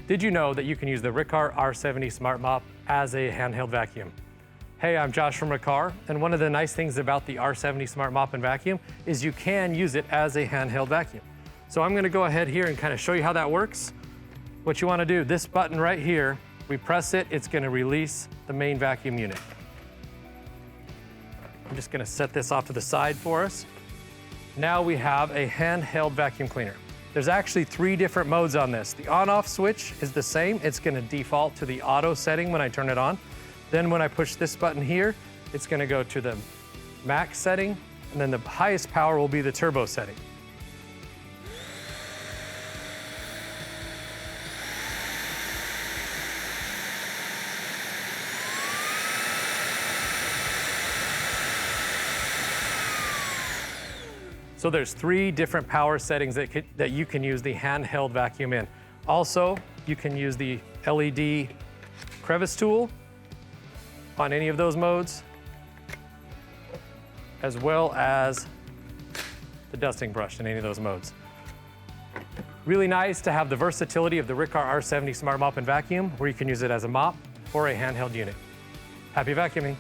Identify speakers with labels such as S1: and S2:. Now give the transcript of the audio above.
S1: Did you know that you can use the Riccar R70 Smart Mop as a handheld vacuum? Hey, I'm Josh from Riccar, and one of the nice things about the R70 Smart Mop and Vacuum is you can use it as a handheld vacuum. So I'm gonna go ahead here and kind of show you how that works. What you wanna do, this button right here, we press it, it's gonna release the main vacuum unit. I'm just gonna set this off to the side for us. Now we have a handheld vacuum cleaner. There's actually 3 different modes on this. The on-off switch is the same. It's gonna default to the auto setting when I turn it on. Then when I push this button here, it's gonna go to the max setting, and then the highest power will be the turbo setting. So there's 3 different power settings that you can use the handheld vacuum in. Also, you can use the LED crevice tool on any of those modes, as well as the dusting brush in any of those modes. Really nice to have the versatility of the Riccar R70 Smart Mop and Vacuum, where you can use it as a mop or a handheld unit. Happy vacuuming.